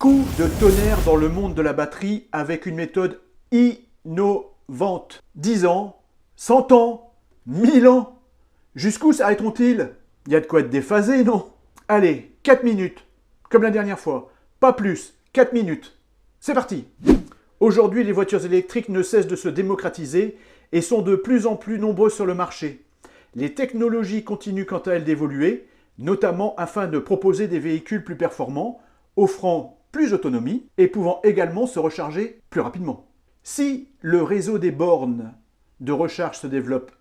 Coup de tonnerre dans le monde de la batterie avec une méthode innovante. 10 ans, 100 ans, 1000 ans. Jusqu'où s'arrêteront-ils? Il y a de quoi être déphasé, non? Allez, 4 minutes, comme la dernière fois. Pas plus, 4 minutes. C'est parti. Aujourd'hui, les voitures électriques ne cessent de se démocratiser et sont de plus en plus nombreuses sur le marché. Les technologies continuent quant à elles d'évoluer, notamment afin de proposer des véhicules plus performants, offrant plus d'autonomie et pouvant également se recharger plus rapidement. Si le réseau des bornes de recharge se développe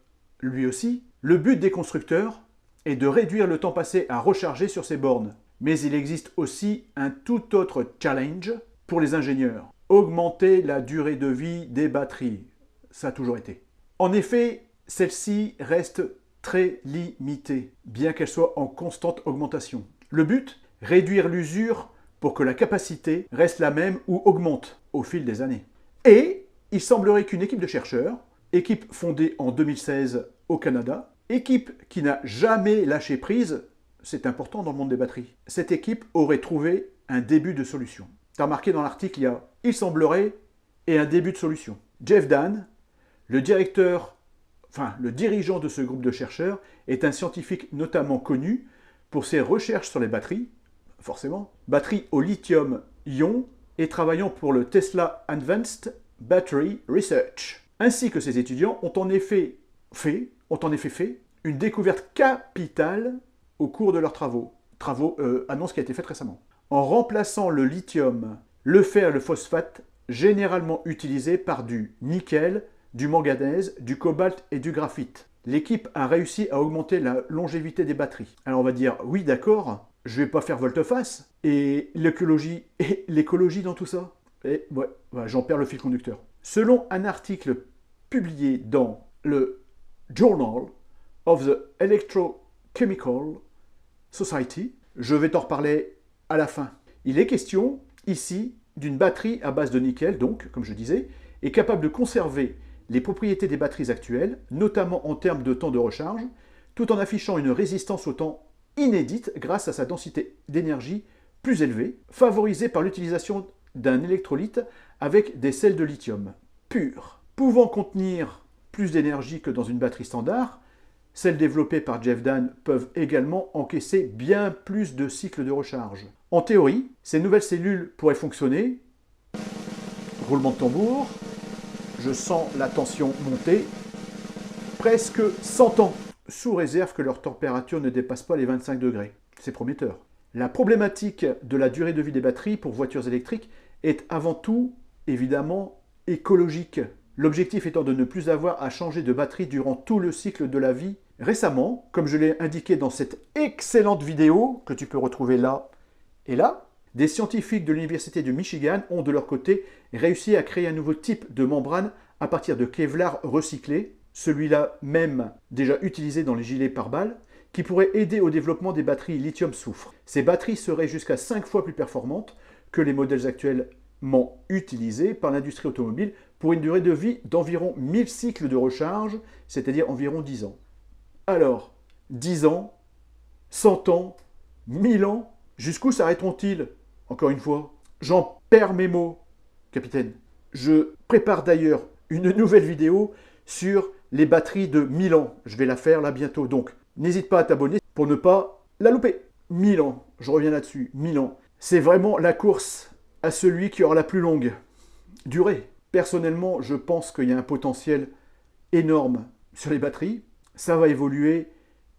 lui aussi, le but des constructeurs est de réduire le temps passé à recharger sur ces bornes. Mais il existe aussi un tout autre challenge pour les ingénieurs. Augmenter la durée de vie des batteries. Ça a toujours été. En effet, celle-ci reste très limitée, bien qu'elle soit en constante augmentation. Le but? Réduire l'usure pour que la capacité reste la même ou augmente au fil des années. Et il semblerait qu'une équipe de chercheurs, équipe fondée en 2016 au Canada, équipe qui n'a jamais lâché prise, c'est important dans le monde des batteries, cette équipe aurait trouvé un début de solution. Tu as remarqué dans l'article, il y a « il semblerait » et un début de solution. Jeff Dahn, le dirigeant de ce groupe de chercheurs, est un scientifique notamment connu pour ses recherches sur les batteries, forcément, batteries au lithium-ion et travaillant pour le Tesla Advanced Battery Research. Ainsi que ses étudiants ont en effet fait une découverte capitale au cours de leurs travaux. Annonce qui a été faite récemment. En remplaçant le lithium, le fer et le phosphate, généralement utilisés par du nickel, du manganèse, du cobalt et du graphite. L'équipe a réussi à augmenter la longévité des batteries. Alors on va dire, oui d'accord, je vais pas faire volte-face. Et l'écologie dans tout ça? Et ouais, j'en perds le fil conducteur. Selon un article publié dans le Journal of the Electrochemical Society, je vais t'en reparler à la fin. Il est question ici d'une batterie à base de nickel, donc, comme je disais, est capable de conserver les propriétés des batteries actuelles, notamment en termes de temps de recharge, tout en affichant une résistance au temps inédite grâce à sa densité d'énergie plus élevée, favorisée par l'utilisation d'un électrolyte avec des sels de lithium purs. Pouvant contenir plus d'énergie que dans une batterie standard, celles développées par Jeff Dahn peuvent également encaisser bien plus de cycles de recharge. En théorie, ces nouvelles cellules pourraient fonctionner, roulement de tambour, je sens la tension monter, presque 100 ans, sous réserve que leur température ne dépasse pas les 25 degrés. C'est prometteur. La problématique de la durée de vie des batteries pour voitures électriques est avant tout, évidemment, écologique. L'objectif étant de ne plus avoir à changer de batterie durant tout le cycle de la vie. Récemment, comme je l'ai indiqué dans cette excellente vidéo, que tu peux retrouver là et là, des scientifiques de l'Université de Michigan ont de leur côté réussi à créer un nouveau type de membrane à partir de Kevlar recyclé, celui-là même déjà utilisé dans les gilets pare-balles, qui pourrait aider au développement des batteries lithium-soufre. Ces batteries seraient jusqu'à 5 fois plus performantes que les modèles actuellement utilisés par l'industrie automobile pour une durée de vie d'environ 1000 cycles de recharge, c'est-à-dire environ 10 ans. Alors, 10 ans, 100 ans, 1000 ans, jusqu'où s'arrêteront-ils? Encore une fois, j'en perds mes mots, capitaine. Je prépare d'ailleurs une nouvelle vidéo sur les batteries de 1000 ans. Je vais la faire là bientôt, donc n'hésite pas à t'abonner pour ne pas la louper. 1000 ans, je reviens là-dessus, 1000 ans. C'est vraiment la course à celui qui aura la plus longue durée. Personnellement, je pense qu'il y a un potentiel énorme sur les batteries. Ça va évoluer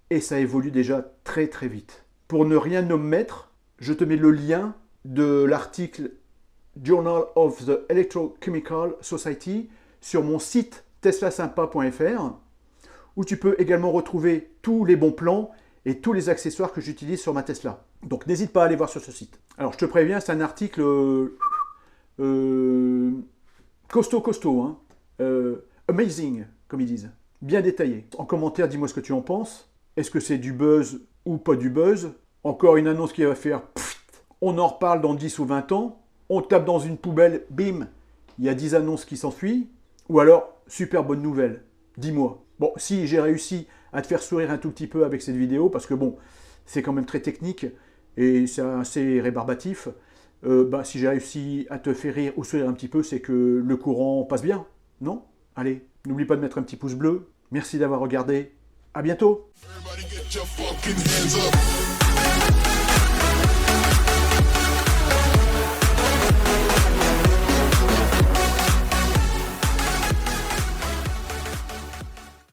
et ça évolue déjà très très vite. Pour ne rien omettre, je te mets le lien de l'article Journal of the Electrochemical Society sur mon site teslasympa.fr où tu peux également retrouver tous les bons plans et tous les accessoires que j'utilise sur ma Tesla. Donc n'hésite pas à aller voir sur ce site. Alors je te préviens, c'est un article costaud, hein. Amazing, comme ils disent. Bien détaillé. En commentaire, dis-moi ce que tu en penses. Est-ce que c'est du buzz ou pas du buzz? Encore une annonce qui va faire pfft, on en reparle dans 10 ou 20 ans. On tape dans une poubelle, bim, il y a 10 annonces qui s'enfuient. Ou alors, super bonne nouvelle. Dis-moi. Bon, si j'ai réussi à te faire sourire un tout petit peu avec cette vidéo, parce que bon, c'est quand même très technique et c'est assez rébarbatif, Si j'ai réussi à te faire rire ou sourire un petit peu, c'est que le courant passe bien, non? Allez, n'oublie pas de mettre un petit pouce bleu. Merci d'avoir regardé. À bientôt! Everybody get your fucking hands up.